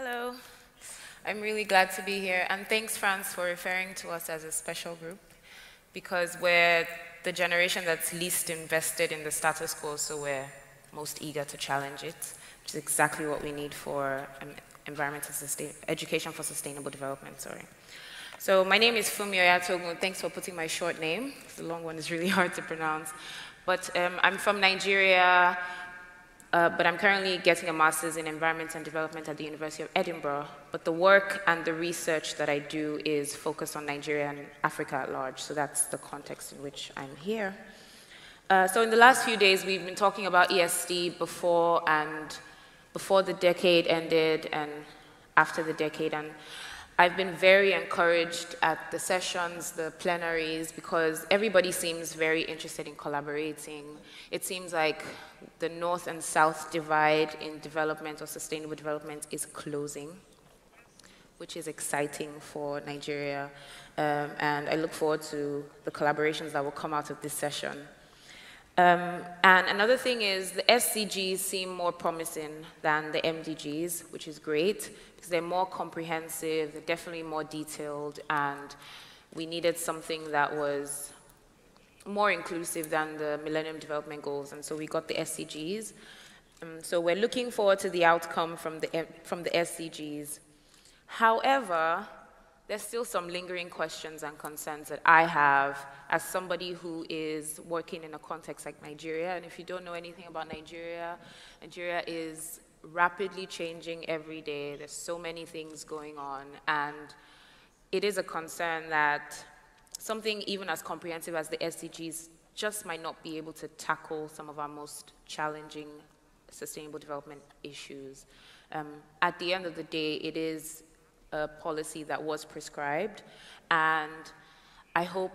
Hello. I'm really glad to be here, and thanks, France, for referring to us as a special group, because we're the generation that's least invested in the status quo, so we're most eager to challenge it, which is exactly what we need for education for sustainable development, sorry. So my name is Funmi Oyatogun. Thanks for putting my short name. The long one is really hard to pronounce. But I'm from Nigeria, but I'm currently getting a master's in environment and development at the University of Edinburgh. But the work and the research that I do is focused on Nigeria and Africa at large. So that's the context in which I'm here. So in the last few days, we've been talking about ESD before the decade ended and after the decade. And I've been very encouraged at the sessions, the plenaries, because everybody seems very interested in collaborating. It seems like the North and South divide in development or sustainable development is closing, which is exciting for Nigeria. And I look forward to the collaborations that will come out of this session. And another thing is the SDGs seem more promising than the MDGs, which is great, because they're more comprehensive, they're definitely more detailed, and we needed something that was more inclusive than the Millennium Development Goals, and so we got the SDGs. So we're looking forward to the outcome from the SDGs. However, there's still some lingering questions and concerns that I have as somebody who is working in a context like Nigeria. And if you don't know anything about Nigeria, Nigeria is rapidly changing every day. There's so many things going on. And it is a concern that something even as comprehensive as the SDGs just might not be able to tackle some of our most challenging sustainable development issues. At the end of the day, it is a policy that was prescribed, and I hope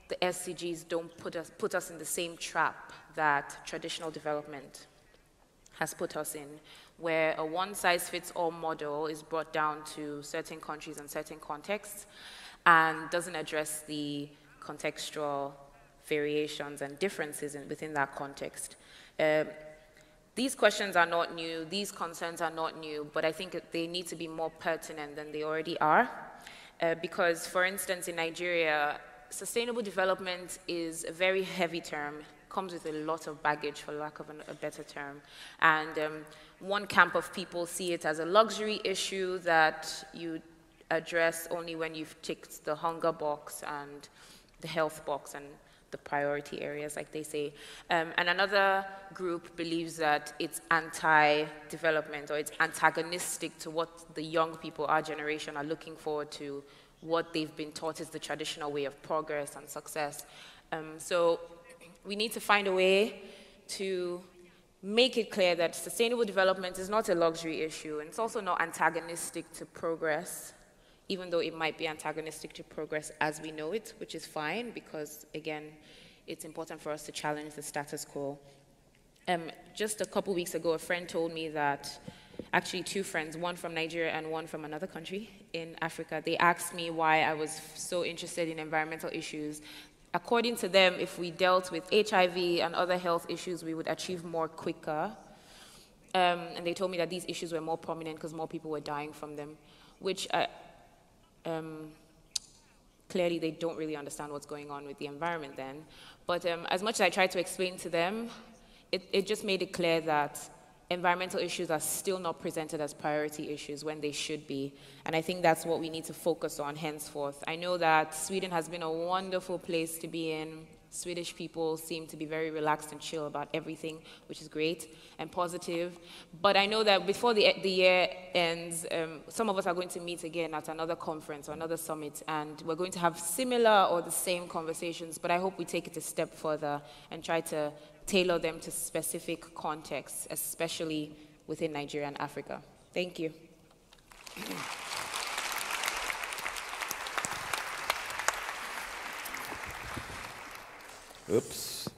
the SDGs don't put us in the same trap that traditional development has put us in, where a one-size-fits-all model is brought down to certain countries and certain contexts and doesn't address the contextual variations and differences within that context. These questions are not new, these concerns are not new, but I think they need to be more pertinent than they already are. Because, for instance, in Nigeria, sustainable development is a very heavy term, comes with a lot of baggage, for lack of a better term. And one camp of people see it as a luxury issue that you address only when you've ticked the hunger box and the health box and the priority areas, like they say. And another group believes that it's anti-development, or it's antagonistic to what the young people, our generation, are looking forward to, what they've been taught is the traditional way of progress and success. So we need to find a way to make it clear that sustainable development is not a luxury issue, and it's also not antagonistic to progress, even though it might be antagonistic to progress as we know it, which is fine, because, again, it's important for us to challenge the status quo. Just a couple weeks ago, a friend told me that, actually two friends, one from Nigeria and one from another country in Africa, they asked me why I was so interested in environmental issues. According to them, if we dealt with HIV and other health issues, we would achieve more quicker. And they told me that these issues were more prominent because more people were dying from them, which clearly they don't really understand what's going on with the environment then. But as much as I tried to explain to them, it just made it clear that environmental issues are still not presented as priority issues when they should be. And I think that's what we need to focus on henceforth. I know that Sweden has been a wonderful place to be in. Swedish people seem to be very relaxed and chill about everything, which is great and positive. But I know that before the year ends, some of us are going to meet again at another conference or another summit, and we're going to have similar or the same conversations, but I hope we take it a step further and try to tailor them to specific contexts, especially within Nigeria and Africa. Thank you. Oops.